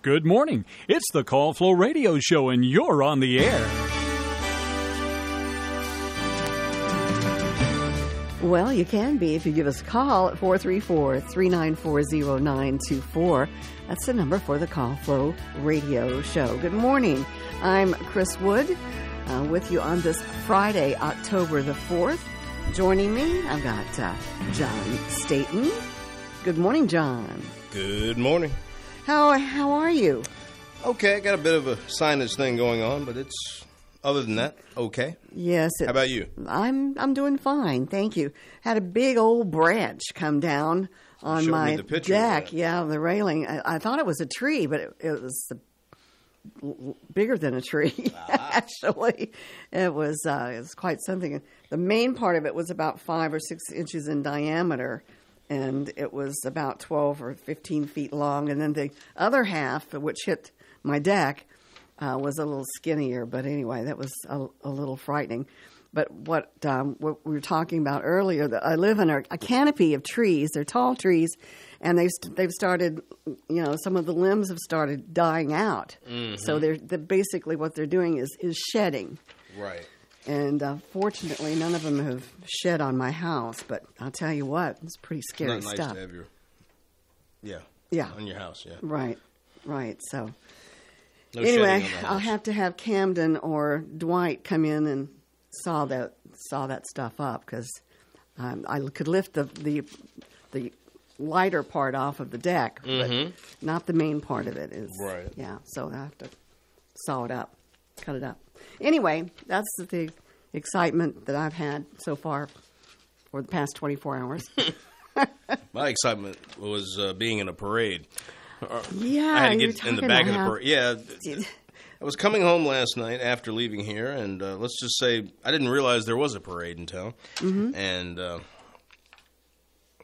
Good morning. It's the Call Flow Radio Show, and you're on the air. Well, you can be if you give us a call at 434-394-0924. That's the number for the Call Flow Radio Show. Good morning. I'm Chris Wood with you on this Friday, October the 4th. Joining me, I've got John Staten. Good morning, John. Good morning. How are you? Okay, I got a bit of a sinus thing going on, but it's, other than that, okay. Yes. How about you? I'm doing fine, thank you. Had a big old branch come down on my deck. Yeah, the railing. I thought it was a tree, but it was bigger than a tree. Actually, it was quite something. The main part of it was about 5 or 6 inches in diameter, and it was about 12 or 15 feet long. And then the other half, which hit my deck, was a little skinnier. But anyway, that was a little frightening. But what we were talking about earlier, that I live in a canopy of trees. They're tall trees, and they've started, some of the limbs have started dying out. Mm-hmm. So they're basically what they're doing is shedding. Right. And fortunately, none of them have shed on my house. But I'll tell you what, it's pretty scary stuff. Not nice to have on your house, yeah. Right. So no anyway, I'll have to have Camden or Dwight come in and saw that stuff up, because I could lift the lighter part off of the deck, but not the main part of it. Right. Yeah, so I have to saw it up, cut it up. Anyway, that's the excitement that I've had so far for the past 24 hours. My excitement was being in a parade. Yeah, I had to get in the back of the parade. Yeah. I was coming home last night after leaving here, and let's just say I didn't realize there was a parade in town. Mm-hmm. And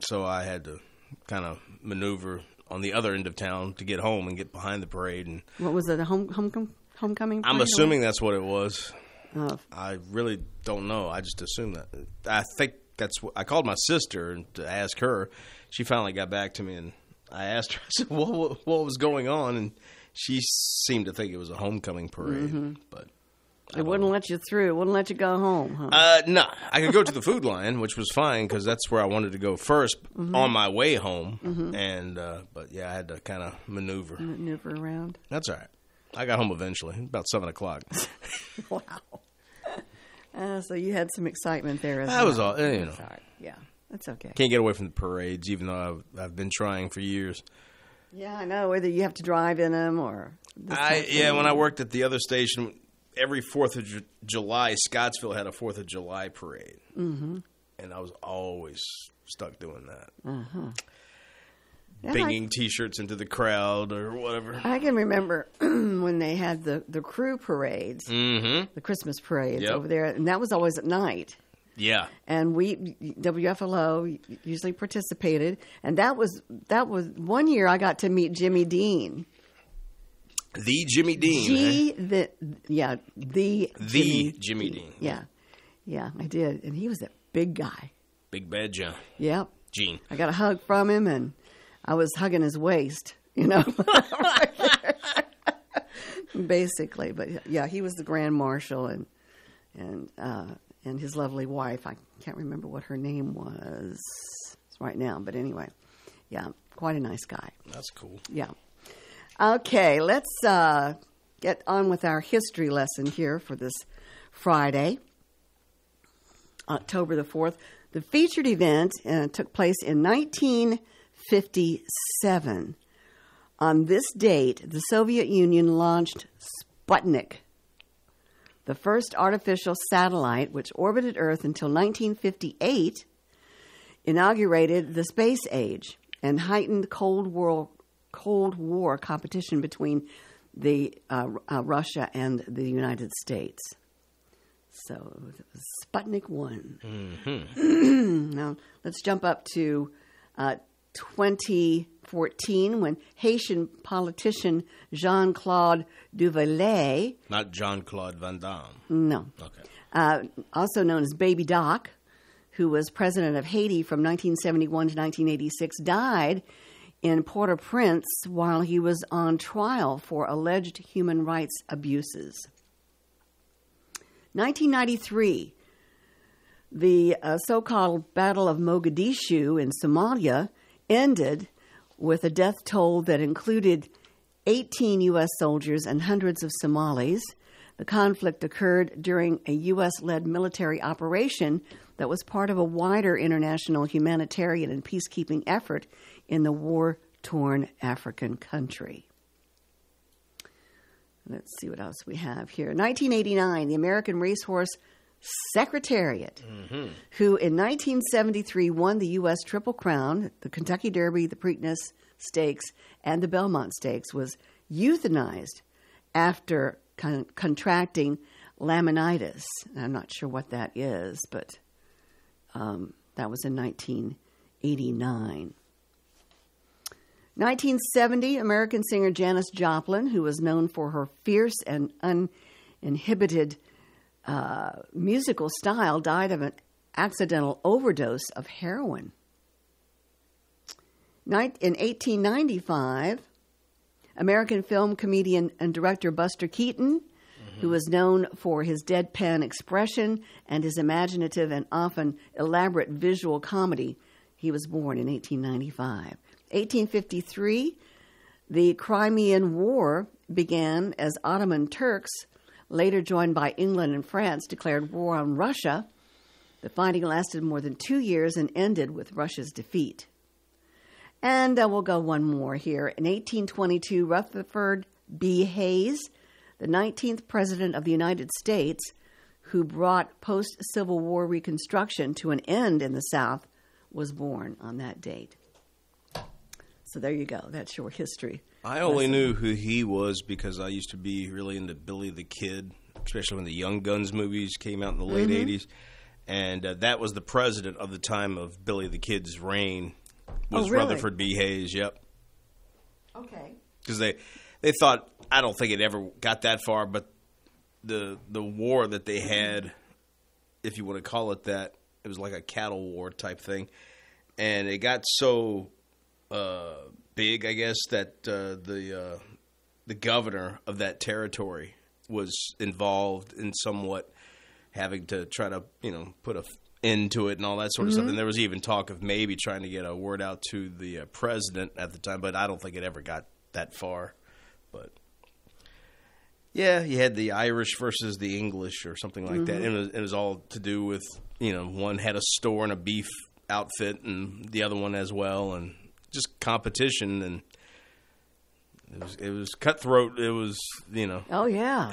so I had to kind of maneuver on the other end of town to get home and get behind the parade. And what was it, a homecoming parade? I'm assuming that's what it was. Oh. I really don't know. I just assume that. I think that's what I called my sister to ask her. She finally got back to me, and I asked her, I said, what was going on? And she seemed to think it was a homecoming parade, but it wouldn't let you through. It wouldn't let you go home, huh? No. I could go to the food line, which was fine, because that's where I wanted to go first on my way home. Mm-hmm. And but yeah, I had to kind of maneuver around. That's all right. I got home eventually, about 7:00. Wow. So you had some excitement there. That was all. Sorry. Yeah, that's okay. Can't get away from the parades, even though I've been trying for years. Yeah, I know. Whether you have to drive in them or... when I worked at the other station, every 4th of July, Scottsville had a 4th of July parade. Mm-hmm. And I was always stuck doing that. Uh-huh. Banging T-shirts into the crowd or whatever. I can remember when they had the crew parades, the Christmas parades over there, and that was always at night. Yeah. And WFLO usually participated, and that was one year I got to meet Jimmy Dean. The Jimmy Dean. The Jimmy Dean. Yeah, I did, and he was a big guy. Big bad John. Yep. Gene. I got a hug from him, and I was hugging his waist, basically. But yeah, he was the Grand Marshal, and his lovely wife. I can't remember what her name was right now, but anyway, yeah, quite a nice guy. That's cool. Yeah. Okay, let's get on with our history lesson here for this Friday, October the 4th. The featured event took place in 1957. On this date, the Soviet Union launched Sputnik, the first artificial satellite, which orbited Earth until 1958, inaugurated the space age and heightened Cold War competition between Russia and the United States. So it was Sputnik 1. Mm-hmm. Now let's jump up to 2014 when Haitian politician Jean-Claude Duvalier... Not Jean-Claude Van Damme. No. Okay. Also known as Baby Doc, who was president of Haiti from 1971 to 1986, died in Port-au-Prince while he was on trial for alleged human rights abuses. 1993, the so-called Battle of Mogadishu in Somalia ended with a death toll that included 18 U.S. soldiers and hundreds of Somalis. The conflict occurred during a U.S.-led military operation that was part of a wider international humanitarian and peacekeeping effort in the war-torn African country. Let's see what else we have here. 1989, the American Racehorse Secretariat, who in 1973 won the U.S. Triple Crown, the Kentucky Derby, the Preakness Stakes, and the Belmont Stakes, was euthanized after contracting laminitis. I'm not sure what that is, but that was in 1989. 1970, American singer Janis Joplin, who was known for her fierce and uninhibited musical style, died of an accidental overdose of heroin. In 1895, American film comedian and director Buster Keaton, who was known for his deadpan expression and his imaginative and often elaborate visual comedy, he was born in 1895. 1853, the Crimean War began as Ottoman Turks, later joined by England and France, declared war on Russia. The fighting lasted more than 2 years and ended with Russia's defeat. And we'll go one more here. In 1822, Rutherford B. Hayes, the 19th President of the United States, who brought post-Civil War Reconstruction to an end in the South, was born on that date. So there you go. That's your history. I only knew who he was because I used to be really into Billy the Kid, especially when the Young Guns movies came out in the late 80s. And that was the president of the time of Billy the Kid's reign, was Rutherford B. Hayes. Yep. Okay. Because they thought, I don't think it ever got that far, but the war that they had, if you want to call it that, it was like a cattle war type thing. And it got so big, I guess, that the governor of that territory was involved in somewhat having to try to, put an end to it and all that sort of stuff. And there was even talk of maybe trying to get a word out to the president at the time, but I don't think it ever got that far. But yeah, you had the Irish versus the English or something like that. And it was all to do with, one had a store and a beef outfit and the other one as well, and just competition, and it was cutthroat. It was, Oh yeah.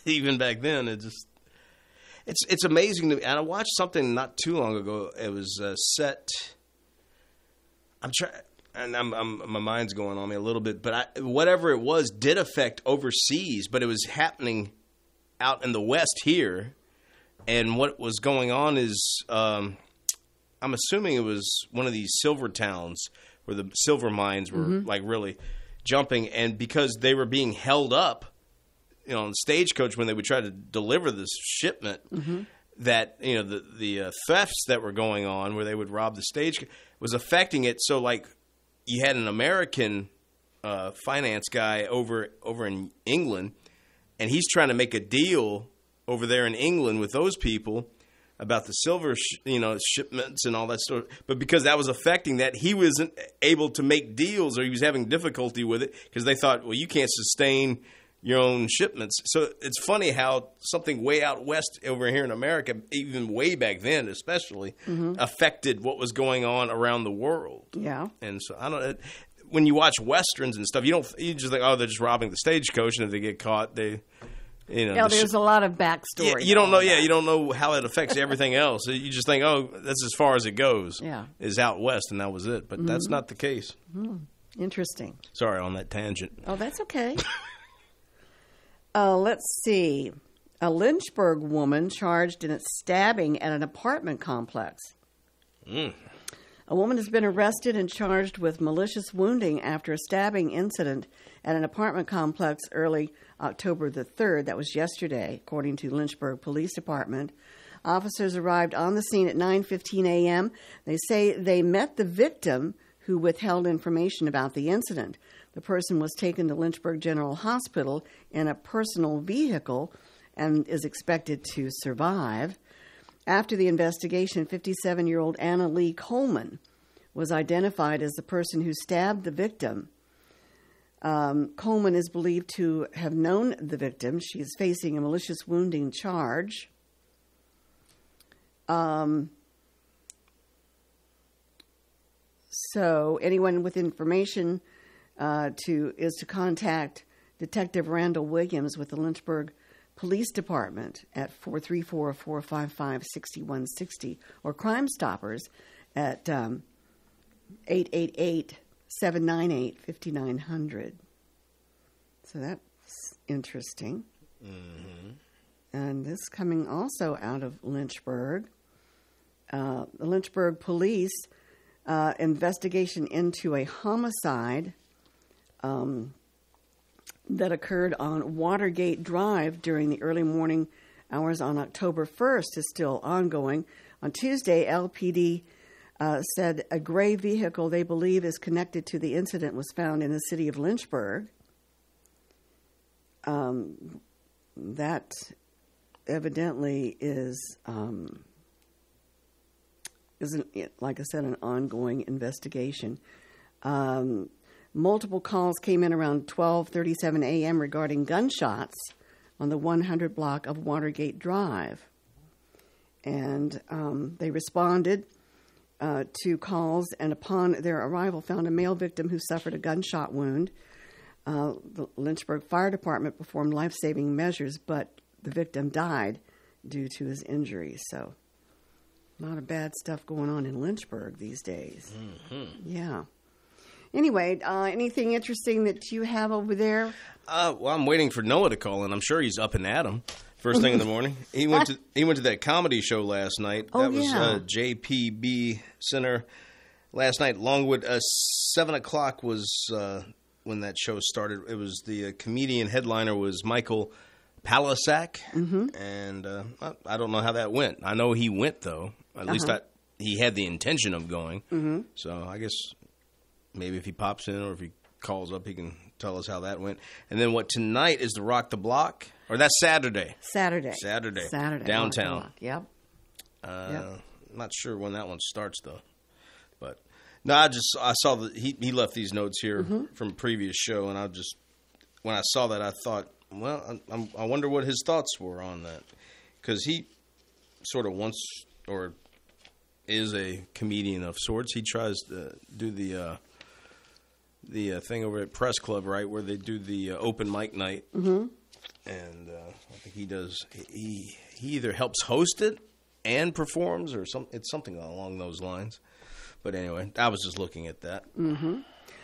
Even back then, it's amazing to me. And I watched something not too long ago. It was set. I'm trying, and my mind's going on me a little bit. But whatever it was did affect overseas, but it was happening out in the West here. And what was going on is, I'm assuming it was one of these silver towns where the silver mines were like really jumping, and because they were being held up, on the stagecoach when they would try to deliver this shipment, that the thefts that were going on where they would rob the stage was affecting it. So like you had an American finance guy over in England, and he's trying to make a deal over there in England with those people about the silver, shipments and all that stuff. But because that was affecting that, he wasn't able to make deals, or he was having difficulty with it because they thought, well, you can't sustain your own shipments. So it's funny how something way out west over here in America, even way back then especially, affected what was going on around the world. Yeah. And so I don't. When you watch Westerns and stuff, you just think, oh, they're just robbing the stagecoach, and if they get caught, they. There's a lot of backstory. Yeah, you don't know. Yeah, you don't know how it affects everything else. You just think, oh, that's as far as it goes. Yeah, is out west, and that was it. But that's not the case. Interesting. Sorry on that tangent. Oh, that's okay. Let's see. A Lynchburg woman charged in a stabbing at an apartment complex. A woman has been arrested and charged with malicious wounding after a stabbing incident at an apartment complex early October the 3rd. That was yesterday, according to Lynchburg Police Department. Officers arrived on the scene at 9:15 a.m. They say they met the victim, who withheld information about the incident. The person was taken to Lynchburg General Hospital in a personal vehicle and is expected to survive. After the investigation, 57-year-old Anna Lee Coleman was identified as the person who stabbed the victim. Coleman is believed to have known the victim. She is facing a malicious wounding charge. So anyone with information is to contact Detective Randall Williams with the Lynchburg Police Department at 434-455-6160 or Crime Stoppers at 888-798-5900. So that's interesting. Mm-hmm. And this coming also out of Lynchburg. The Lynchburg police investigation into a homicide that occurred on Watergate Drive during the early morning hours on October 1st is still ongoing. On Tuesday, LPD said a gray vehicle they believe is connected to the incident was found in the city of Lynchburg. That evidently is, like I said, an ongoing investigation. Multiple calls came in around 12:37 a.m. regarding gunshots on the 100 block of Watergate Drive. And they responded to calls, and upon their arrival found a male victim who suffered a gunshot wound. The Lynchburg Fire Department performed life-saving measures, but the victim died due to his injuries. So a lot of bad stuff going on in Lynchburg these days. Mm-hmm. Yeah. Anyway, anything interesting that you have over there? Well, I'm waiting for Noah to call in. I'm sure he's up and at 'em first thing in the morning. He went to that comedy show last night. That was JPB Center last night. Longwood, 7 o'clock was when that show started. It was the comedian headliner was Michael Palasak, and I don't know how that went. I know he went, though. At least he had the intention of going. Mm-hmm. So I guess maybe if he pops in or if he calls up, he can tell us how that went. And then tonight is the Rock the Block? Or that's Saturday. Saturday. Downtown. Yep. I'm not sure when that one starts, though. But no, I saw that he left these notes here from a previous show, and when I saw that, I thought, well, I wonder what his thoughts were on that. Because he sort of wants, or is a comedian of sorts. He tries to do the thing over at Press Club, right, where they do the open mic night. Mm-hmm. And I think he does. He either helps host it and performs, or it's something along those lines. But anyway, I was just looking at that. Mm-hmm.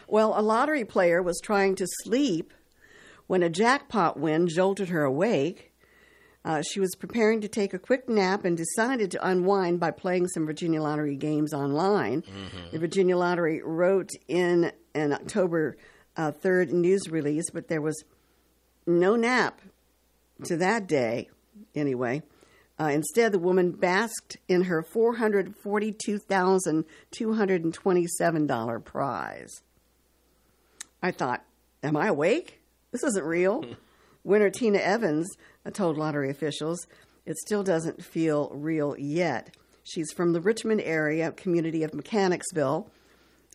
Well, a lottery player was trying to sleep when a jackpot win jolted her awake. She was preparing to take a quick nap and decided to unwind by playing some Virginia Lottery games online. Mm-hmm. The Virginia Lottery wrote in an October 3rd news release, but there was no nap to that day anyway. Instead, the woman basked in her $442,227 prize. I thought, am I awake? This isn't real. Winner Tina Evans told lottery officials it still doesn't feel real yet. She's from the Richmond area community of Mechanicsville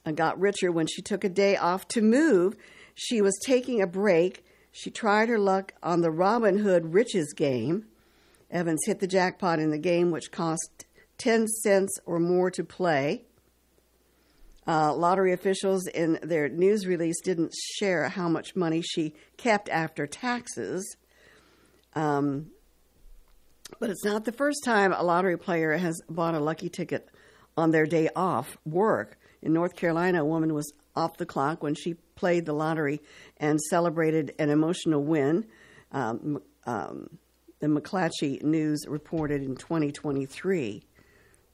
and got richer when she took a day off to move. She was taking a break. She tried her luck on the Robin Hood Riches game. Evans hit the jackpot in the game, which cost 10 cents or more to play. Lottery officials in their news release didn't share how much money she kept after taxes. But it's not the first time a lottery player has bought a lucky ticket on their day off work. In North Carolina, a woman was off the clock when she played the lottery and celebrated an emotional win. The McClatchy News reported in 2023.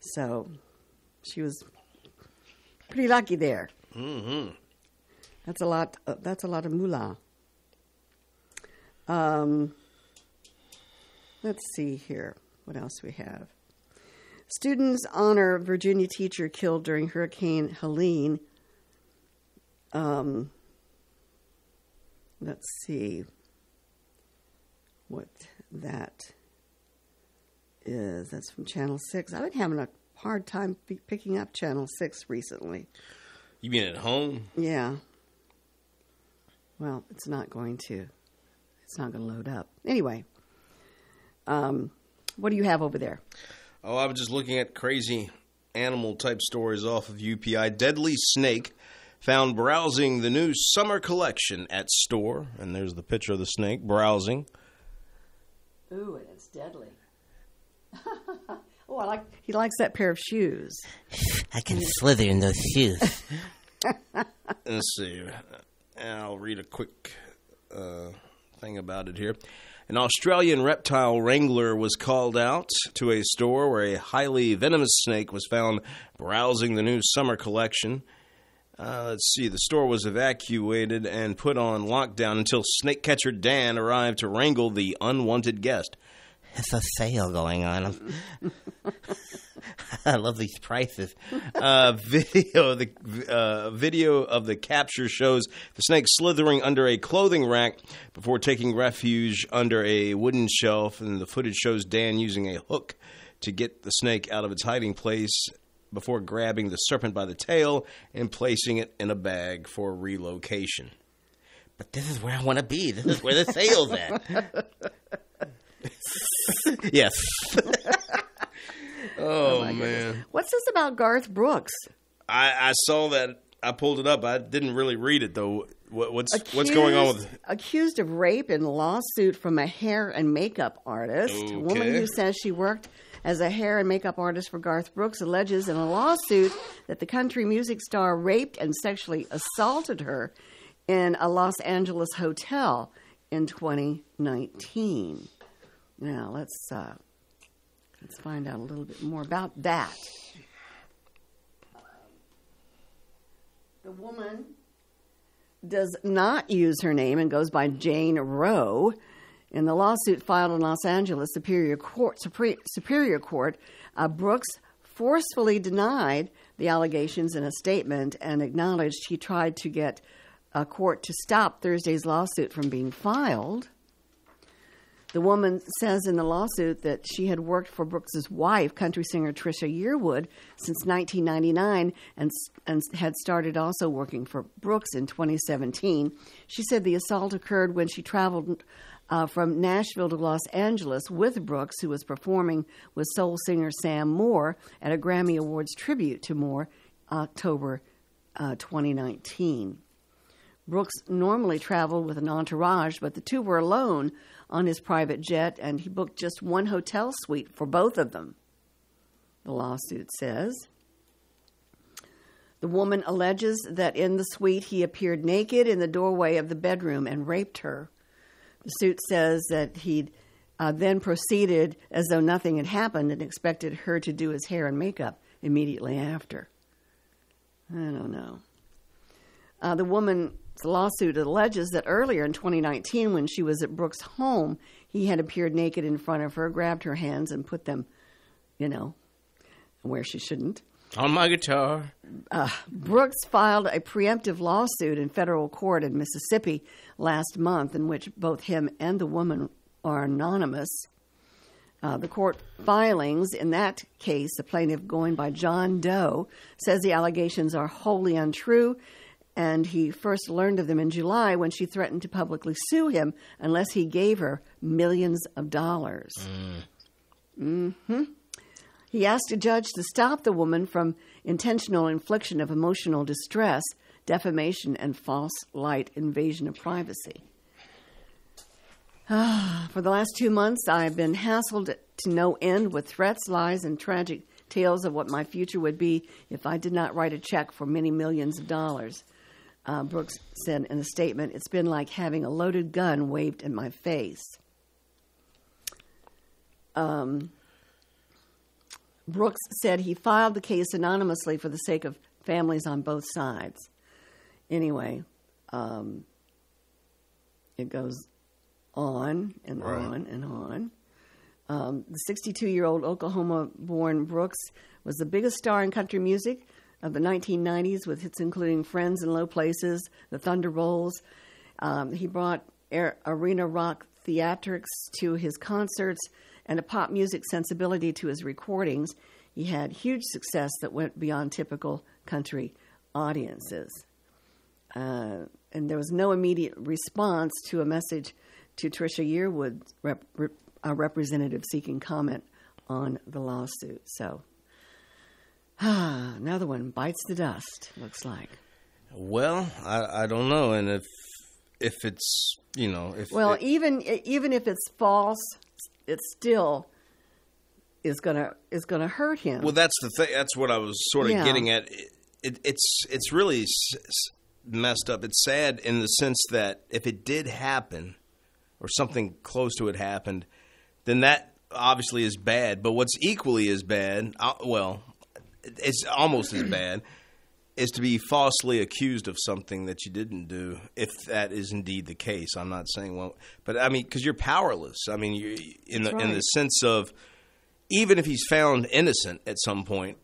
So she was pretty lucky there. Mm-hmm. That's a lot. That's a lot of moolah. Let's see here. What else we have? Students honor Virginia teacher killed during Hurricane Helene Let's see what that is. That's from Channel 6. I've been having a hard time picking up Channel 6 recently. You mean at home? Yeah. Well, it's not going to load up. Anyway, what do you have over there? Oh, I was just looking at crazy animal-type stories off of UPI. Deadly snake found browsing the new summer collection at store. And there's the picture of the snake browsing. Ooh, and it's deadly. Oh, he likes that pair of shoes. I can slither in those shoes. Let's see. I'll read a quick thing about it here. An Australian reptile wrangler was called out to a store where a highly venomous snake was found browsing the new summer collection. Let's see. The store was evacuated and put on lockdown until snake catcher Dan arrived to wrangle the unwanted guest. It's a sale going on. I love these prices. Video of the capture shows the snake slithering under a clothing rack before taking refuge under a wooden shelf, and the footage shows Dan using a hook to get the snake out of its hiding place before grabbing the serpent by the tail and placing it in a bag for relocation. But this is where I want to be. This is where the sale's at. Yes. Oh man. Goodness. What's this about Garth Brooks? I saw that. I pulled it up. I didn't really read it though. What's going on with accused of rape in lawsuit from a hair and makeup artist? Okay. A woman who says she worked as a hair and makeup artist for Garth Brooks alleges in a lawsuit that the country music star raped and sexually assaulted her in a Los Angeles hotel in 2019. Now let's find out a little bit more about that. The woman does not use her name and goes by Jane Roe. In the lawsuit filed in Los Angeles Superior Court, Brooks forcefully denied the allegations in a statement and acknowledged he tried to get a court to stop Thursday's lawsuit from being filed. The woman says in the lawsuit that she had worked for Brooks's wife, country singer Trisha Yearwood, since 1999 and had started also working for Brooks in 2017. She said the assault occurred when she traveled from Nashville to Los Angeles with Brooks, who was performing with soul singer Sam Moore at a Grammy Awards tribute to Moore, October 2019. Brooks normally traveled with an entourage, but the two were alone on his private jet, and he booked just one hotel suite for both of them, the lawsuit says. The woman alleges that in the suite he appeared naked in the doorway of the bedroom and raped her. The suit says that he'd then proceeded as though nothing had happened and expected her to do his hair and makeup immediately after. I don't know. The woman's lawsuit alleges that earlier in 2019, when she was at Brooks' home, he had appeared naked in front of her, grabbed her hands, and put them, where she shouldn't. On my guitar. Brooks filed a preemptive lawsuit in federal court in Mississippi last month, in which both him and the woman are anonymous. The court filings in that case, the plaintiff, going by John Doe, says the allegations are wholly untrue, and he first learned of them in July when she threatened to publicly sue him unless he gave her millions of dollars. He asked a judge to stop the woman from intentional infliction of emotional distress, defamation, and false light invasion of privacy. For the last 2 months, I've been hassled to no end with threats, lies, and tragic tales of what my future would be if I did not write a check for many millions of dollars. Brooks said in a statement, "It's been like having a loaded gun waved in my face." Brooks said he filed the case anonymously for the sake of families on both sides. Anyway, it goes on and on and on. The 62-year-old Oklahoma-born Brooks was the biggest star in country music of the 1990s with hits including Friends in Low Places, the Thunderbolts. He brought arena rock theatrics to his concerts and a pop music sensibility to his recordings. He had huge success that went beyond typical country audiences. And there was no immediate response to a message to Trisha Yearwood, a representative seeking comment on the lawsuit. So, another one bites the dust, looks like. Well, I don't know. And if it's, even if it's false, it still is gonna hurt him. Well, that's the thing. That's what I was sort of getting at. It's really messed up. It's sad in the sense that if it did happen, or something close to it happened, then that obviously is bad. But what's equally as bad, it's almost as bad, is to be falsely accused of something that you didn't do, if that is indeed the case. I'm not saying, but I mean, because you're powerless. I mean, you in the sense of, even if he's found innocent at some point,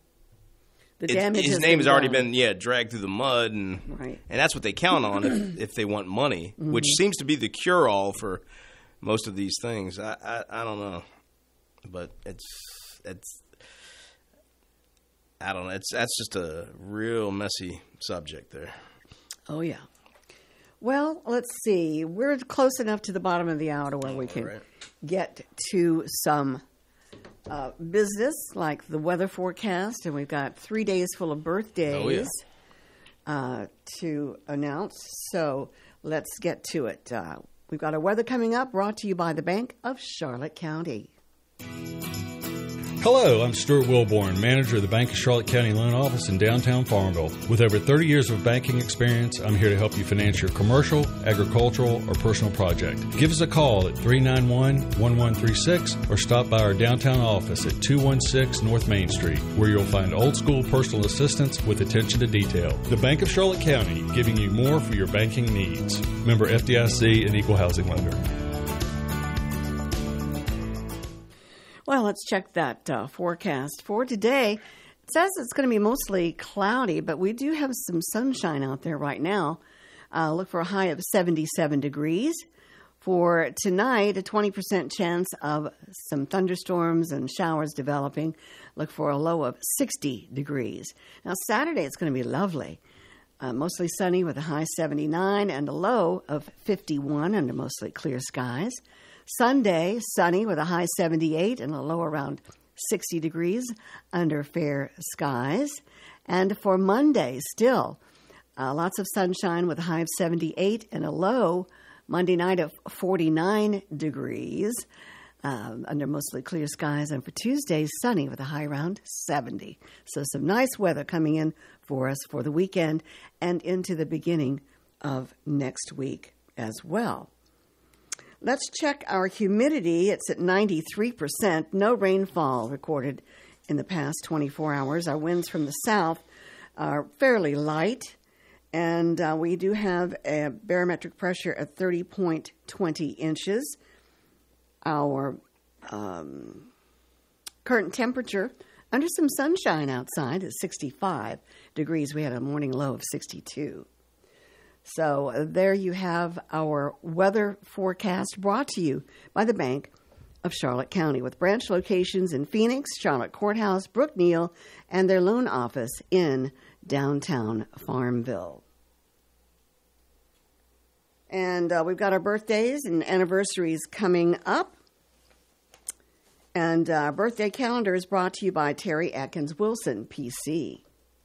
his name has already been dragged through the mud, and that's what they count on if they want money, which seems to be the cure-all for most of these things. I don't know, but it's I don't know. That's just a real messy subject there. Oh yeah. Well, let's see. We're close enough to the bottom of the hour where we can get to some business, like the weather forecast, and we've got 3 days full of birthdays to announce. So let's get to it. We've got our weather coming up, brought to you by the Bank of Charlotte County. Hello, I'm Stuart Wilborn, manager of the Bank of Charlotte County Loan Office in downtown Farmville. With over 30 years of banking experience, I'm here to help you finance your commercial, agricultural, or personal project. Give us a call at 391-1136 or stop by our downtown office at 216 North Main Street, where you'll find old school personal assistance with attention to detail. The Bank of Charlotte County, giving you more for your banking needs. Member FDIC and Equal Housing Lender. Well, let's check that forecast for today. It says it's going to be mostly cloudy, but we do have some sunshine out there right now. Look for a high of 77 degrees. For tonight, a 20% chance of some thunderstorms and showers developing. Look for a low of 60 degrees. Now, Saturday, it's going to be lovely. Mostly sunny with a high 79 and a low of 51 under mostly clear skies. Sunday, sunny with a high 78 and a low around 60 degrees under fair skies. And for Monday, still lots of sunshine with a high of 78 and a low Monday night of 49 degrees under mostly clear skies. And for Tuesday, sunny with a high around 70. So some nice weather coming in for us for the weekend and into the beginning of next week as well. Let's check our humidity. It's at 93%. No rainfall recorded in the past 24 hours. Our winds from the south are fairly light, and we do have a barometric pressure at 30.20 inches. Our current temperature, under some sunshine outside, is 65 degrees. We had a morning low of 62. So there you have our weather forecast brought to you by the Bank of Charlotte County with branch locations in Phoenix, Charlotte Courthouse, Brookneal, and their loan office in downtown Farmville. And we've got our birthdays and anniversaries coming up. And our birthday calendar is brought to you by Terry Atkins Wilson, PC.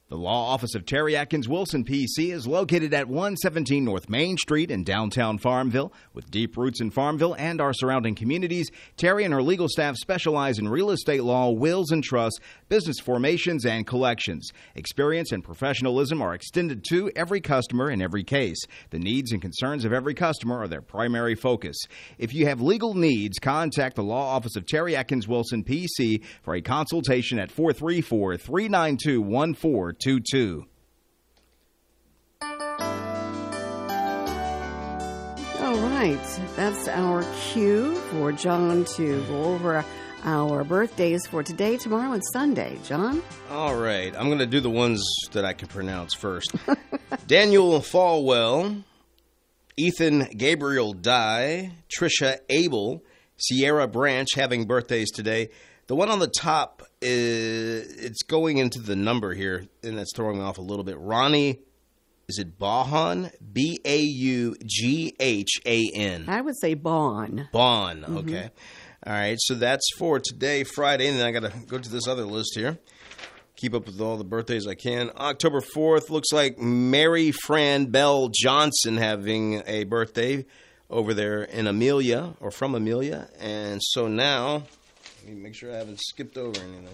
The law office of Terry Atkins Wilson, PC, is located at 117 North Main Street in downtown Farmville. With deep roots in Farmville and our surrounding communities, Terry and her legal staff specialize in real estate law, wills and trusts, business formations, and collections. Experience and professionalism are extended to every customer in every case. The needs and concerns of every customer are their primary focus. If you have legal needs, contact the law office of Terry Atkins Wilson, PC, for a consultation at 434-392-1422. All right, that's our cue for John to go over our birthdays for today, tomorrow, and Sunday. John? All right. I'm going to do the ones that I can pronounce first. Daniel Falwell, Ethan Gabriel Dye, Trisha Abel, Sierra Branch having birthdays today. The one on the top, it's going into the number here, and that's throwing me off a little bit. Ronnie, is it Baughan? Baughan. I would say Baughan. Baughan, okay. All right, so that's for today, Friday, and then I got to go to this other list here. Keep up with all the birthdays I can. October 4th, looks like Mary Fran Bell Johnson having a birthday over there in Amelia, or from Amelia. And so now, let me make sure I haven't skipped over anything.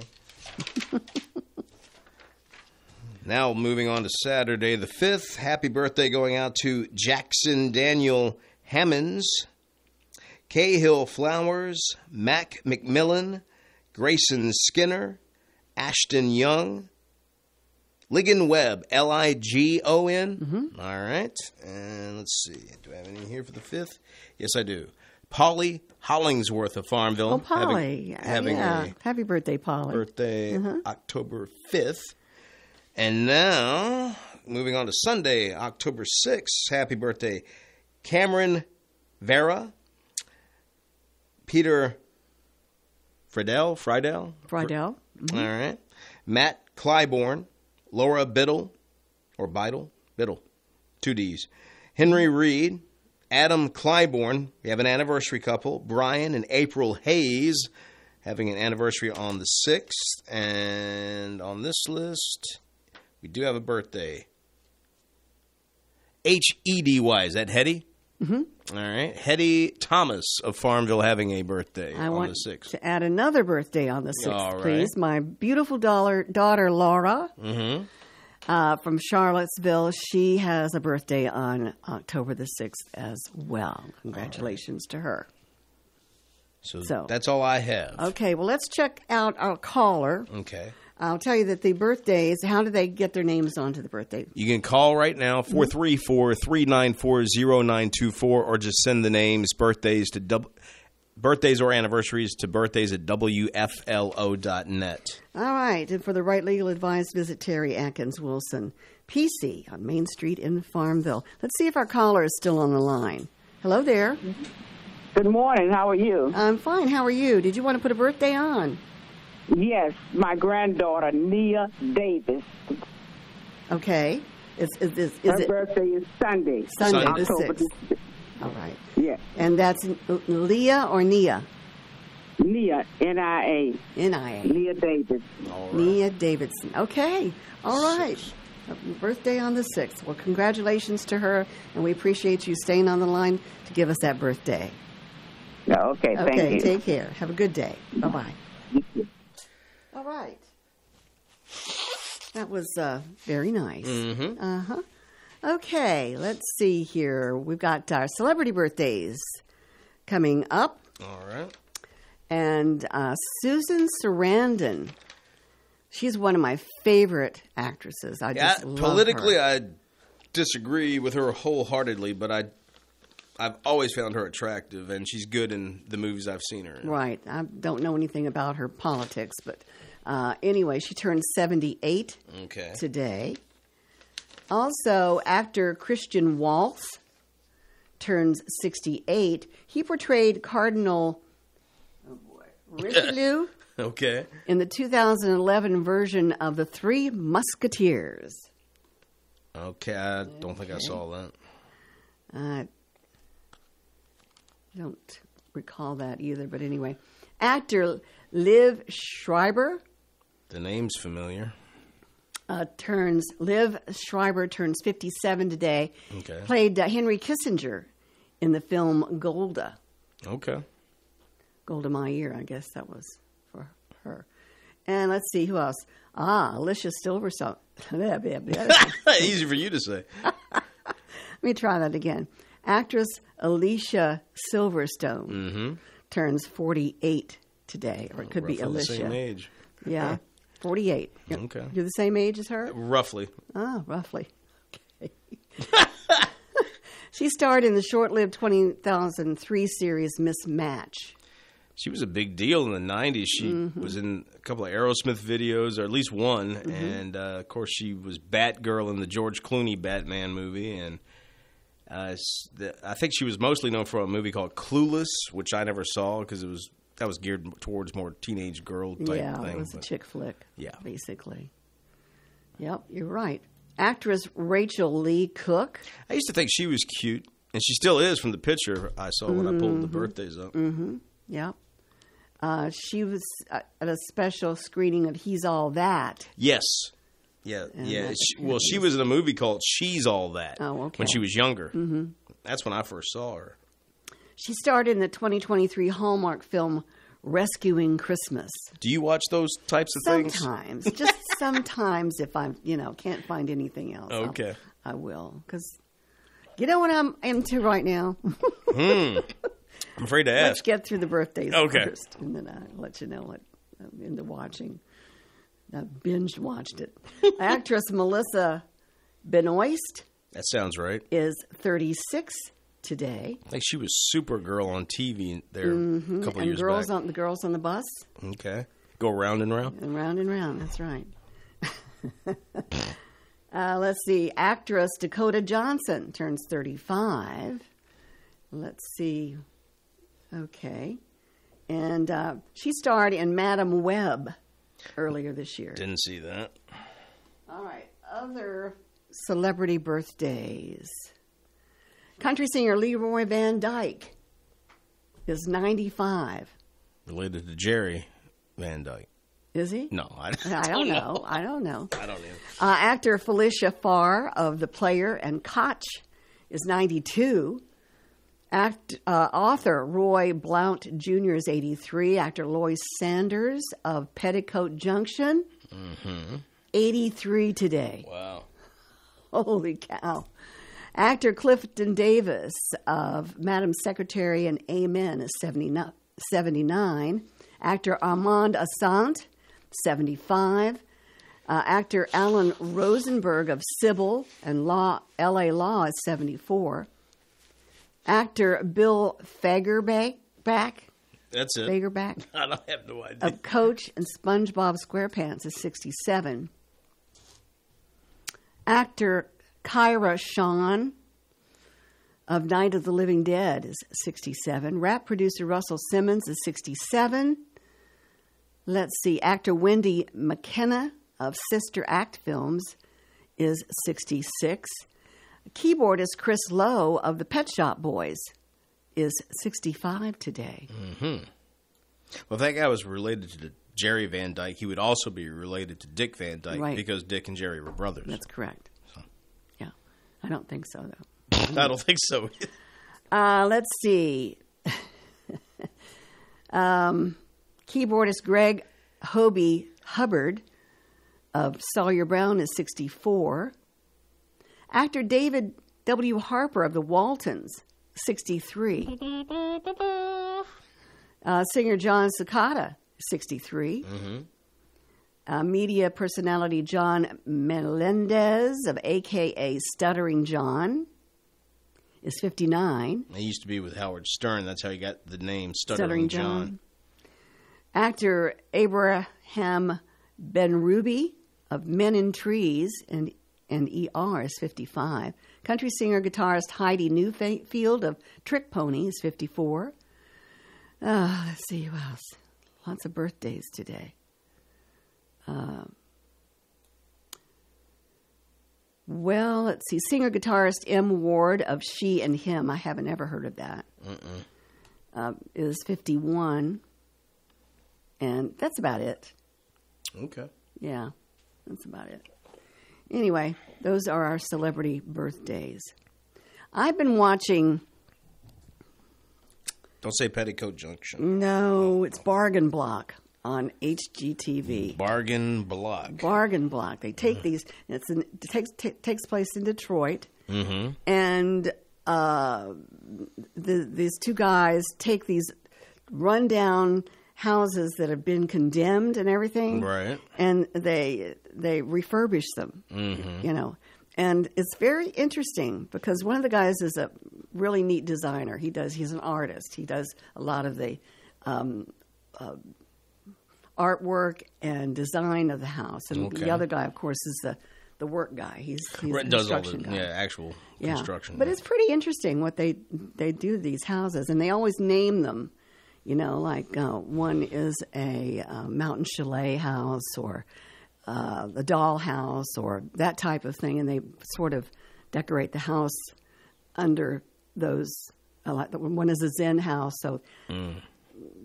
Now moving on to Saturday the 5th. Happy birthday going out to Jackson Daniel Hammonds, Cahill Flowers, Mac McMillan, Grayson Skinner, Ashton Young, Ligon Webb, Ligon. All right. And let's see. Do I have any here for the 5th? Yes, I do. Polly Hollingsworth of Farmville. Oh, Polly. Having a happy birthday, Polly. Birthday October 5th. And now, moving on to Sunday, October 6th. Happy birthday, Cameron Vera, Peter Friedel. Friedel. All right. Matt Clybourne, Laura Biddle, Biddle, 2 Ds. Henry Reed, Adam Clybourne. We have an anniversary couple, Brian and April Hayes, having an anniversary on the 6th. And on this list, we do have a birthday. Hedy, is that Hetty? All right. Hetty Thomas of Farmville having a birthday on the 6th. To add another birthday on the 6th, All please. right. My beautiful daughter Laura from Charlottesville. She has a birthday on October the 6th as well. Congratulations to her. So that's all I have. Okay, well, let's check out our caller. Okay. I'll tell you that the birthdays, how do they get their names onto the birthday? You can call right now, 434-394-0924, or just send the names, birthdays or anniversaries to birthdays@wflo.net. All right, and for the right legal advice, visit Terry Atkins Wilson, PC, on Main Street in Farmville. Let's see if our caller is still on the line. Hello there. Good morning. How are you? I'm fine. How are you? Did you want to put a birthday on? Yes, my granddaughter, Nia Davis. Okay. Her birthday is Sunday. Sunday, the October 6th. All right. Yes. And that's Leah or Nia? Nia, N-I-A. N-I-A. Nia Davis. All right. Nia Davidson. Okay. All right. Birthday on the 6th. Well, congratulations to her, and we appreciate you staying on the line to give us that birthday. Okay, thank you. Okay, take care. Have a good day. Bye-bye. All right. That was very nice. Okay, let's see here. We've got our celebrity birthdays coming up. All right. And Susan Sarandon. She's one of my favorite actresses. I just love politically, her. I disagree with her wholeheartedly, but I've always found her attractive, and she's good in the movies I've seen her in. Right. I don't know anything about her politics, but anyway, she turned 78 today. Also, actor Christian Waltz turns 68. He portrayed Cardinal Richelieu in the 2011 version of The Three Musketeers. Okay, I don't think I saw that. I don't recall that either, but anyway. Actor Liv Schreiber. The name's familiar. Liv Schreiber turns 57 today. Okay. Played Henry Kissinger in the film Golda. Okay. Golda Meir, I guess that was for her. And let's see, who else? Alicia Silverstone. Easy for you to say. Let me try that again. Actress Alicia Silverstone turns 48 today, or it could be Alicia. The same age. Yeah, 48. Okay. You're the same age as her? Roughly. Roughly. Okay. She starred in the short-lived 2003 series Miss Match. She was a big deal in the 90s. She was in a couple of Aerosmith videos, or at least one. And, of course, she was Batgirl in the George Clooney Batman movie. And I think she was mostly known for a movie called Clueless, which I never saw because that was geared towards more teenage girl type thing. Yeah, it was a chick flick, basically. Yep, you're right. Actress Rachel Lee Cook. I used to think she was cute, and she still is from the picture I saw when I pulled the birthdays up. Yep. She was at a special screening of He's All That. Yes. Yeah. She was in a movie called She's All That when she was younger. That's when I first saw her. She starred in the 2023 Hallmark film Rescuing Christmas. Do you watch those types of things? Sometimes. Just sometimes if I can't find anything else. Okay. I will. Because you know what I'm into right now? I'm afraid to ask. Let's get through the birthdays first, and then I'll let you know what I'm into watching. I binge watched it. Actress Melissa Benoist. That sounds right. Is 36 today. I think she was Supergirl on TV there a couple years back. The Girls on the Bus. Okay. Go round and round? And round, that's right. Let's see. Actress Dakota Johnson turns 35. Let's see. Okay. And she starred in Madam Web earlier this year. Didn't see that. All right. Other celebrity birthdays. Country singer Leroy Van Dyke is 95. Related to Jerry Van Dyke. Is he? No, I don't know. I don't know. I don't either. Actor Felicia Farr of The Player and Koch is 92. Author Roy Blount Jr. is 83. Actor Lois Sanders of Petticoat Junction, 83 today. Wow. Holy cow. Actor Clifton Davis of Madam Secretary and Amen is 79. Actor Armand Assant, 75. Actor Alan Rosenberg of Sybil and L.A. Law is 74. Actor Bill Fagerback. That's it. Fagerback. I don't have no idea. Of Coach and SpongeBob SquarePants is 67. Actor Kyra Shawn of Night of the Living Dead is 67. Rap producer Russell Simmons is 67. Let's see. Actor Wendy McKenna of Sister Act Films is 66. Keyboardist Chris Lowe of the Pet Shop Boys is 65 today. Well, if that guy was related to Jerry Van Dyke, he would also be related to Dick Van Dyke because Dick and Jerry were brothers. That's correct. So. Yeah. I don't think so, though. I don't think so. Let's see. Keyboardist Greg Hobie Hubbard of Sawyer Brown is 64. Actor David W. Harper of the Waltons, 63. Singer John Cicada, 63. Media personality John Melendez of A.K.A. Stuttering John is 59. He used to be with Howard Stern. That's how he got the name Stuttering John. Actor Abraham Benrubi of Men in Trees and ER is 55. Country singer guitarist Heidi Newfield of Trick Pony is 54. Let's see who else. Lots of birthdays today. Well, let's see. Singer-guitarist M. Ward of She and Him, I haven't ever heard of that, is 51. And that's about it. Okay. Yeah, that's about it. Anyway, those are our celebrity birthdays. I've been watching... Don't say Petticoat Junction. No, it's Bargain Block on HGTV. Bargain Block. Bargain Block. They take these... It takes place in Detroit. And these two guys take these rundown houses that have been condemned and everything, right? And they refurbish them, you know. And it's very interesting because one of the guys is a really neat designer. He's an artist. He does a lot of the artwork and design of the house. And the other guy, of course, is the work guy. He's the construction guy. Actual construction. But it's pretty interesting what they do to these houses, and they always name them. You know, like one is a mountain chalet house or the doll house or that type of thing, and they sort of decorate the house under those. Like one is a Zen house, so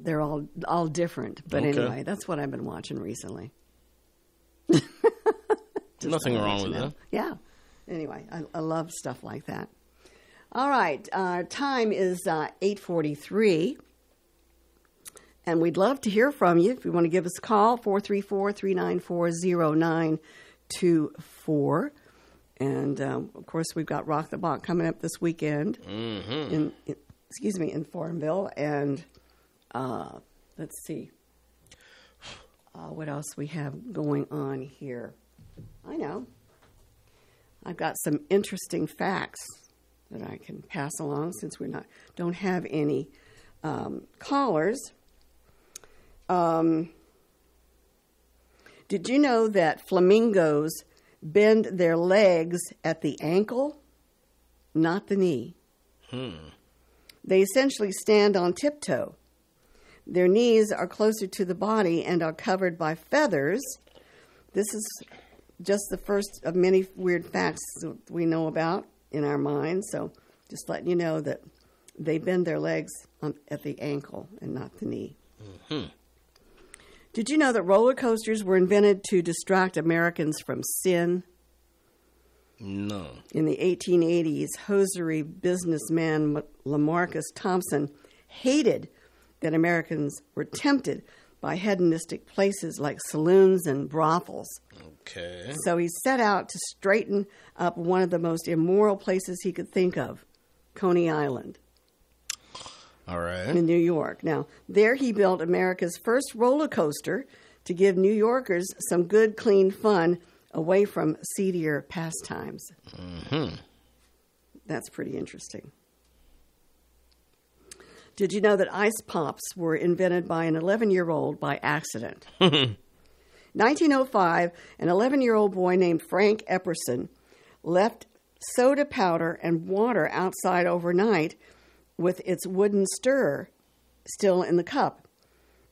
they're all different. But anyway, that's what I've been watching recently. Nothing wrong with that. Yeah. Anyway, I love stuff like that. All right, our time is 8:43. And we'd love to hear from you. If you want to give us a call, 434-394-0924. And, of course, we've got Rock the Bach coming up this weekend in Farmville. And let's see what else we have going on here. I know. I've got some interesting facts that I can pass along since we don't have any callers. Did you know that flamingos bend their legs at the ankle, not the knee? They essentially stand on tiptoe. Their knees are closer to the body and are covered by feathers. This is just the first of many weird facts that we know about in our minds. So just letting you know that they bend their legs at the ankle and not the knee. Did you know that roller coasters were invented to distract Americans from sin? No. In the 1880s, hosiery businessman Lamarcus Thompson hated that Americans were tempted by hedonistic places like saloons and brothels. Okay. So he set out to straighten up one of the most immoral places he could think of, Coney Island. All right. In New York. Now, there he built America's first roller coaster to give New Yorkers some good, clean fun away from seedier pastimes. That's pretty interesting. Did you know that ice pops were invented by an 11-year-old by accident? 1905, an 11-year-old boy named Frank Epperson left soda powder and water outside overnight with its wooden stirrer still in the cup.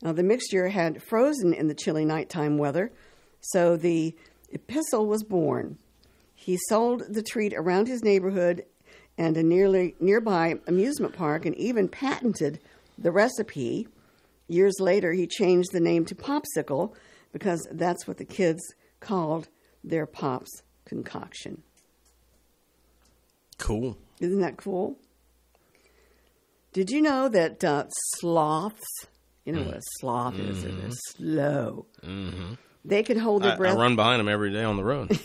Now, the mixture had frozen in the chilly nighttime weather, so the epistle was born. He sold the treat around his neighborhood and a nearby amusement park and even patented the recipe. Years later, he changed the name to Popsicle because that's what the kids called their Pops concoction. Cool. Isn't that cool? Did you know that sloths, you know what a sloth is? They're slow. They can hold their breath. I run behind them every day on the road.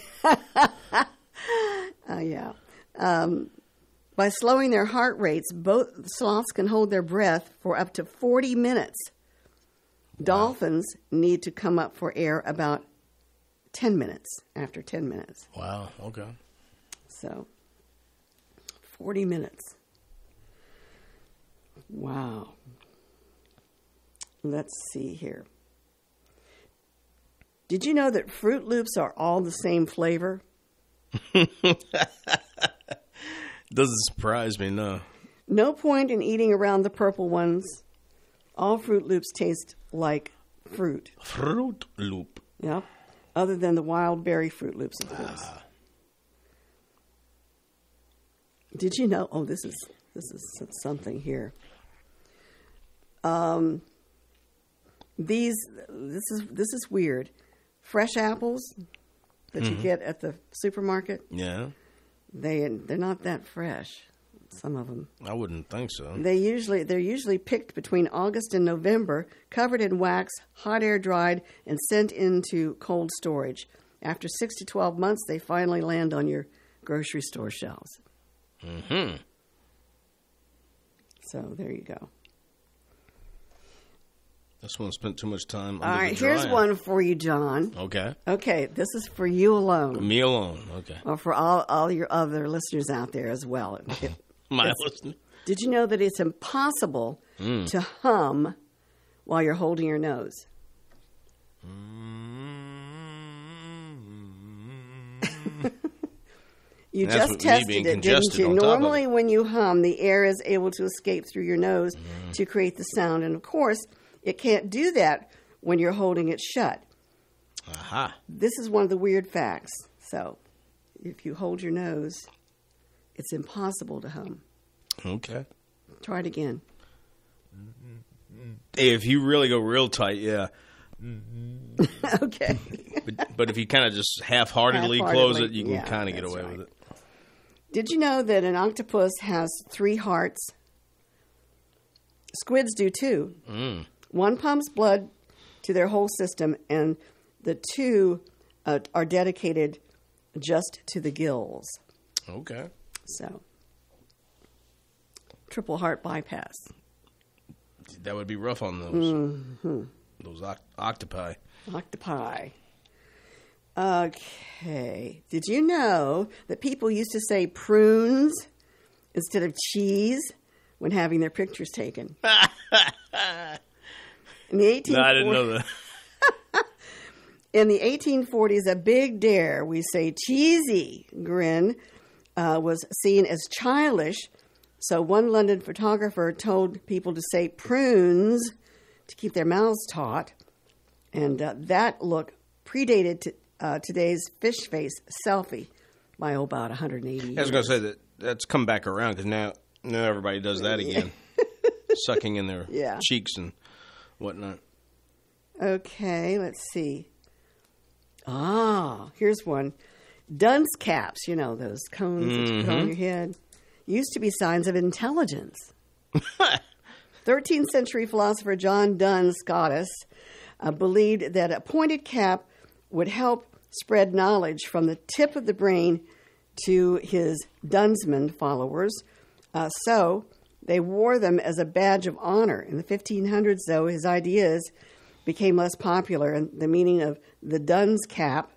Yeah. By slowing their heart rates, both sloths can hold their breath for up to 40 minutes. Wow. Dolphins need to come up for air about 10 minutes, after 10 minutes. Wow, okay. So, 40 minutes. Wow. Let's see here. Did you know that Fruit Loops are all the same flavor? Doesn't surprise me, no. No point in eating around the purple ones. All Fruit Loops taste like fruit. Fruit Loop. Yep. Other than the wild berry Fruit Loops, of course. Did you know? Oh, this is something here. This is weird. Fresh apples that you get at the supermarket. Yeah. They're not that fresh. Some of them. I wouldn't think so. They're usually picked between August and November, covered in wax, hot air dried, and sent into cold storage. After 6 to 12 months, they finally land on your grocery store shelves. So there you go. This one spent too much time. All right, here's one for you, John. Okay. Okay, this is for you alone. Me alone. Okay. Or for all your other listeners out there as well. My listeners. Did you know that it's impossible to hum while you're holding your nose? You just tested it, didn't you? Normally when you hum, the air is able to escape through your nose to create the sound. And, of course, it can't do that when you're holding it shut. Aha. This is one of the weird facts. So if you hold your nose, it's impossible to hum. Okay. Try it again. If you really go real tight, yeah. Okay. But if you kind of just half-heartedly close it, you can kind of get away with it. Did you know that an octopus has 3 hearts? Squids do too. One pumps blood to their whole system, and the 2 are dedicated just to the gills. Okay. So, triple heart bypass. That would be rough on those octopi. Octopi. Okay. Did you know that people used to say prunes instead of cheese when having their pictures taken? In the 1840s, No, I didn't know that. In the 1840s, a big dare, we say cheesy grin, was seen as childish. So one London photographer told people to say prunes to keep their mouths taut. And that look predated today's fish face selfie by about 180 years. I was going to say that's come back around because now everybody does that again. Sucking in their cheeks and whatnot. Okay, let's see. Here's one. Dunce caps, you know, those cones that you put on your head, used to be signs of intelligence. 13th century philosopher John Duns Scotus believed that a pointed cap would help spread knowledge from the tip of the brain to his Dunsman followers. So they wore them as a badge of honor. In the 1500s, though, his ideas became less popular, and the meaning of the Duns cap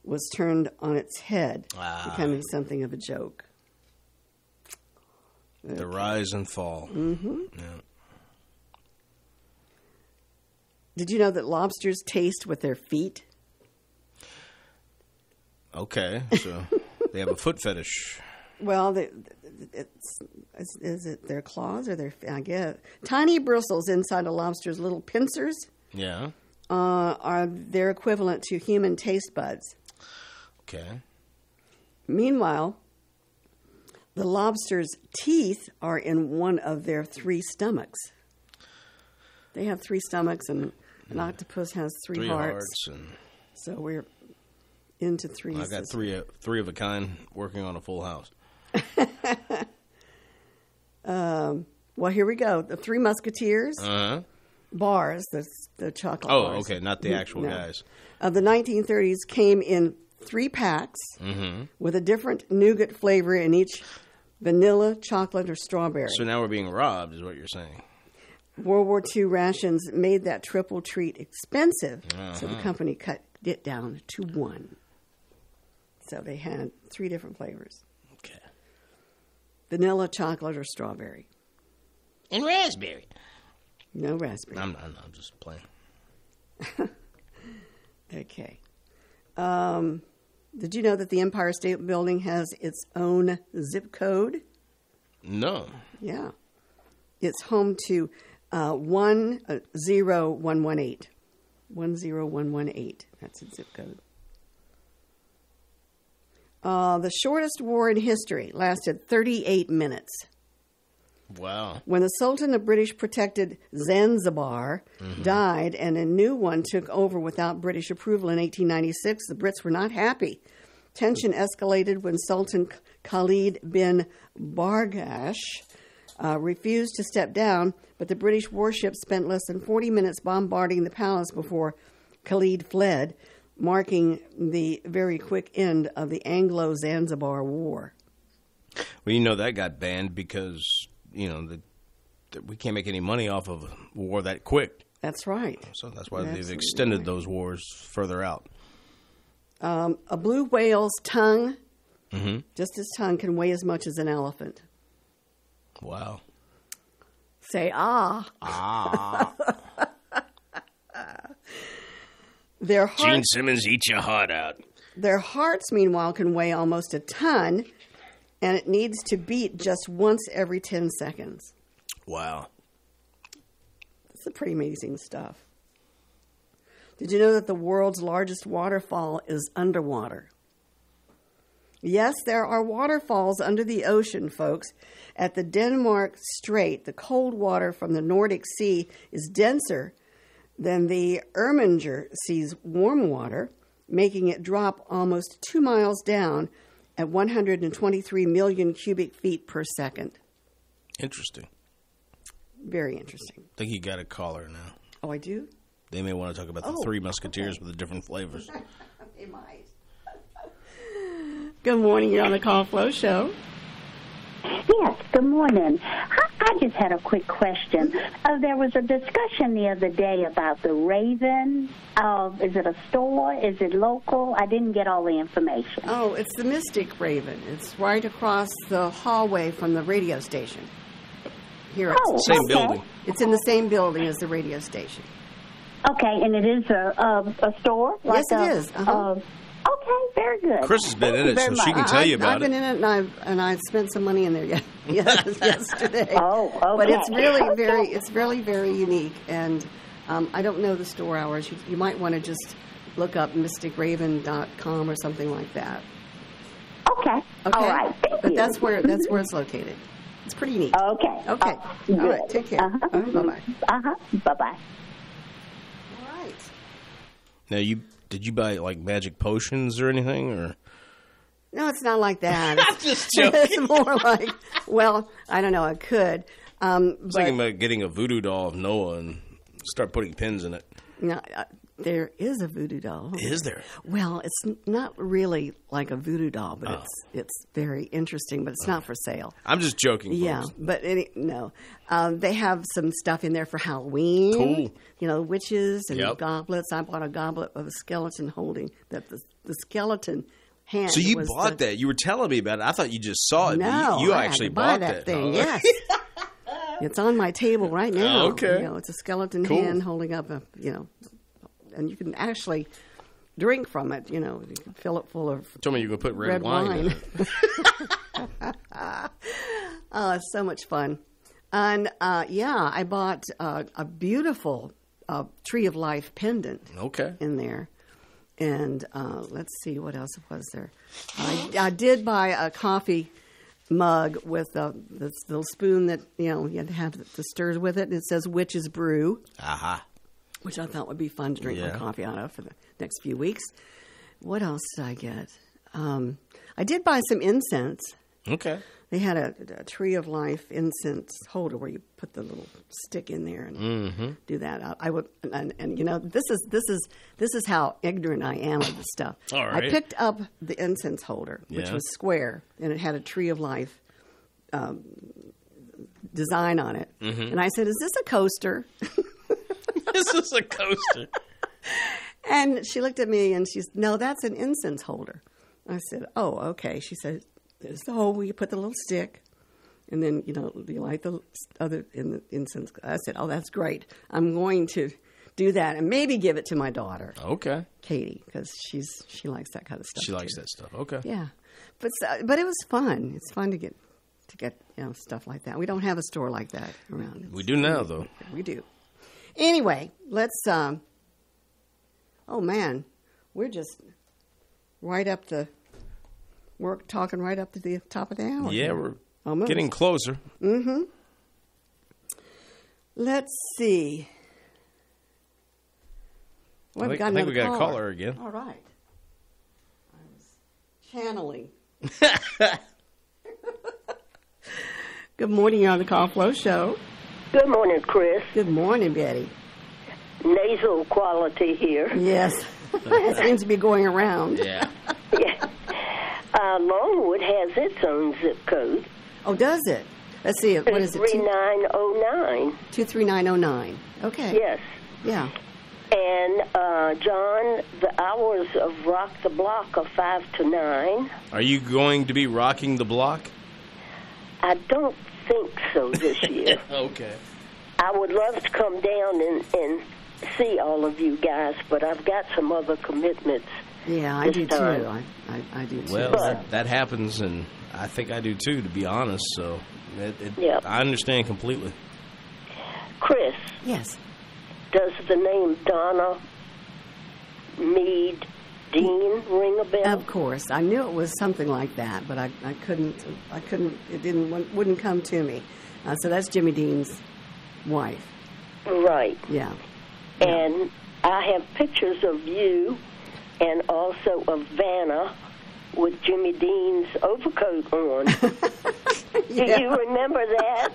was turned on its head, becoming something of a joke. The rise and fall. Mm-hmm. Yeah. Did you know that lobsters taste with their feet? Okay, so they have a foot fetish. Well, is it their claws or their? I guess tiny bristles inside a lobster's little pincers. Yeah. Are their equivalent to human taste buds. Okay. Meanwhile, the lobster's teeth are in one of their 3 stomachs. They have 3 stomachs, and an octopus has 3 hearts. So we're into 3. I got three of a kind working on a full house. Well, here we go. The 3 Musketeers. Bars, the chocolate bars. Oh, okay, not the actual guys. The 1930s came in 3 packs with a different nougat flavor in each: vanilla, chocolate, or strawberry. So now we're being robbed, is what you're saying. World War II rations made that triple treat expensive, so the company cut it down to 1. So they had 3 different flavors. Okay. Vanilla, chocolate, or strawberry. And raspberry. No raspberry. I'm just playing. Okay. Did you know that the Empire State Building has its own zip code? No. Yeah. It's home to 10118. 10118. That's its zip code. The shortest war in history lasted 38 minutes. Wow. When the Sultan of British protected Zanzibar died and a new one took over without British approval in 1896, the Brits were not happy. Tension escalated when Sultan Khalid bin Bargash refused to step down, but the British warships spent less than 40 minutes bombarding the palace before Khalid fled, marking the very quick end of the Anglo-Zanzibar War. Well, you know that got banned because, you know, we can't make any money off of a war that quick. That's right. So that's why they've extended those wars further out. A blue whale's tongue, just his tongue, can weigh as much as an elephant. Wow. Say, ah. Ah. Gene Simmons, eat your heart out. Their hearts, meanwhile, can weigh almost a ton, and it needs to beat just once every 10 seconds. Wow. That's some pretty amazing stuff. Did you know that the world's largest waterfall is underwater? Yes, there are waterfalls under the ocean, folks. At the Denmark Strait, the cold water from the Nordic Sea is denser than the Erminger Sea's warm water, making it drop almost 2 miles down at 123 million cubic feet per second. Interesting. Very interesting. I think you got a caller now. Oh, I do? They may want to talk about the Three Musketeers with the different flavors. They might. Good morning. You're on the Call Flow Show. Yes, good morning. I just had a quick question. There was a discussion the other day about the Raven. Is it a store? Is it local? I didn't get all the information. Oh, it's the Mystic Raven. It's right across the hallway from the radio station. Here it's same building. It's in the same building as the radio station. Okay, and it is a store? Yes, it is. Okay, very good. Chris has been in it, so she can tell you about it. I've been in it, and I spent some money in there yesterday. Oh, okay. But it's really very unique, and I don't know the store hours. You might want to just look up mysticraven.com or something like that. Okay. All right. Thank you. That's where it's located. It's pretty neat. Okay. Okay. All right. Take care. Bye-bye. Bye-bye. All right. Now, did you buy, like, magic potions or anything, or? No, it's not like that. I'm just joking. It's more like, well, I don't know. I could. I was thinking about getting a voodoo doll of Noah and start putting pins in it. No, there is a voodoo doll. Is there? Well, it's not really like a voodoo doll, but it's very interesting, but it's not for sale. I'm just joking, folks. Yeah, but no. They have some stuff in there for Halloween. Cool. You know, witches and goblets. I bought a goblet of a skeleton holding that the skeleton hand. So you bought that. You were telling me about it. I thought you just saw it. No, you actually bought that thing. Yes. It's on my table right now. Okay. You know, it's a skeleton hand holding up and you can actually drink from it. You know, you can fill it full of. Told me you could put red wine in it. Oh, it's so much fun. And I bought a beautiful Tree of Life pendant. Okay. In there. And let's see what else was there. I did buy a coffee mug with this little spoon that you had to have to stir with it, and it says Witch's Brew. Aha. Which I thought would be fun to drink my coffee out of for the next few weeks. What else did I get? I did buy some incense. Okay. They had a Tree of Life incense holder where you put the little stick in there and do that. I would, and this is how ignorant I am of the stuff. All right. I picked up the incense holder, which was square, and it had a Tree of Life design on it. And I said, "Is this a coaster?" This is a coaster. And she looked at me and she said, "No, that's an incense holder." I said, "Oh, okay." She said, "There's the hole where you put the little stick, and then you light the other in the incense." I said, "Oh, that's great. I'm going to do that and maybe give it to my daughter." Okay, Katie, because she likes that kind of stuff. She likes that stuff. Okay, yeah, but it was fun. It's fun to get stuff like that. We don't have a store like that around. We do now, though. We do. Anyway, let's. Oh man, we're just right up the. We're talking right up to the top of the hour. Yeah, we're almost getting closer. Mm-hmm. Let's see. Well, I think we got a caller again. All right. I was channeling. Good morning, you're on the Call Flow Show. Good morning, Chris. Good morning, Betty. Nasal quality here. Yes. It seems to be going around. Yeah. Yeah. Longwood has its own zip code. Oh, does it? Let's see. What is it? 23909. 23909. Okay. Yes. Yeah. And, John, the hours of Rock the Block are 5 to 9. Are you going to be rocking the block? I don't think so this year. Okay. I would love to come down and see all of you guys, but I've got some other commitments. Yeah, I do time. too. I do too. Well, that happens, and I think I do too, to be honest. So I understand completely. Chris. Yes. Does the name Donna Meade Dean ring a bell? Of course, I knew it was something like that, but I couldn't. It wouldn't come to me. So that's Jimmy Dean's wife. Right. Yeah. And I have pictures of you and also of Vanna with Jimmy Dean's overcoat on. Do you remember that?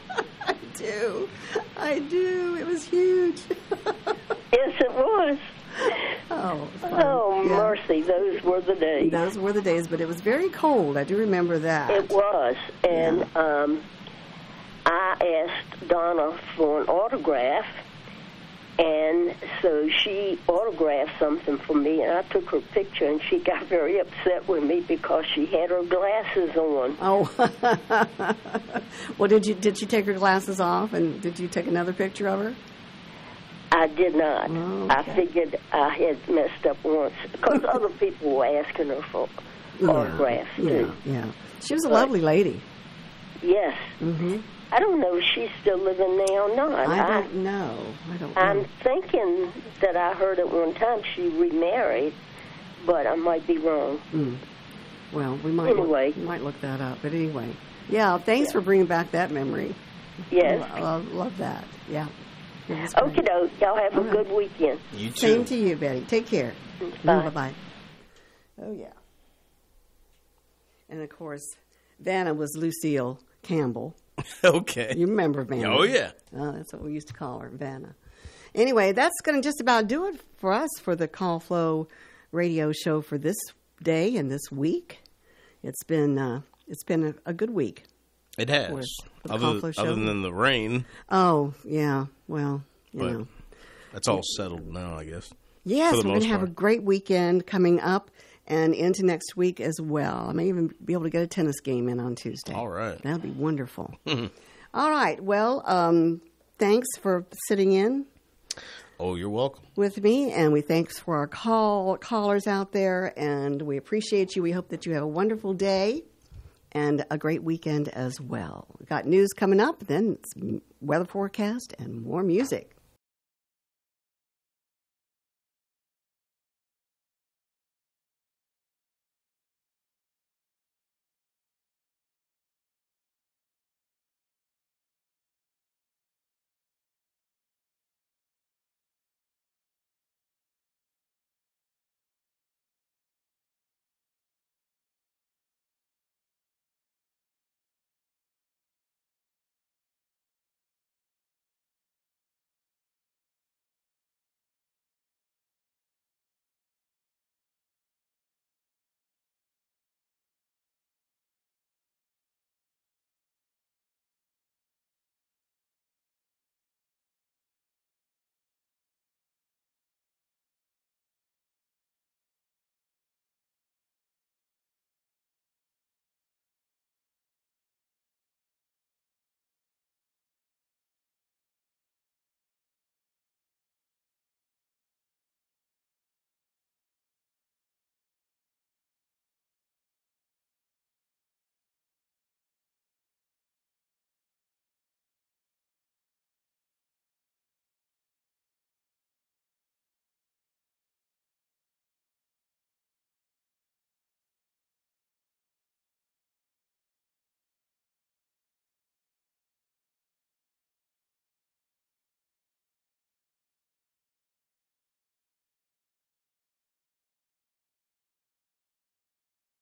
I do. It was huge. Yes, it was. Oh, mercy. Those were the days. Those were the days, but it was very cold. I do remember that. It was. And I asked Donna for an autograph, and so she autographed something for me, and I took her picture, and she got very upset with me because she had her glasses on. Oh. Well, did she take her glasses off, and did you take another picture of her? I did not. Oh, okay. I figured I had messed up once because other people were asking her for autographs, too. Yeah. She was a lovely lady. Yes. Mm-hmm. I don't know if she's still living now or not. I don't know. I'm thinking that I heard at one time she remarried, but I might be wrong. Mm. Well, we might look that up. But anyway, thanks for bringing back that memory. Yes. I love that. Yeah. Okay, doke. Y'all have a good weekend. You too. Same to you, Betty. Take care. Bye. Bye. Oh, yeah. And, of course, Vanna was Lucille Campbell. Okay. You remember Vanna. Oh, yeah. That's what we used to call her, Vanna. Anyway, that's going to just about do it for us for the Call Flow radio show for this day and this week. It's been a good week. It has. Other than the rain. Oh, yeah. Well, you know. That's all settled now, I guess. Yes, we're going to have a great weekend coming up and into next week as well. I may even be able to get a tennis game in on Tuesday. All right. That'll be wonderful. All right. Well, thanks for sitting in. Oh, you're welcome. With me, and we thanks for our callers out there, and we appreciate you. We hope that you have a wonderful day and a great weekend as well. We've got news coming up, then it's weather forecast and more music.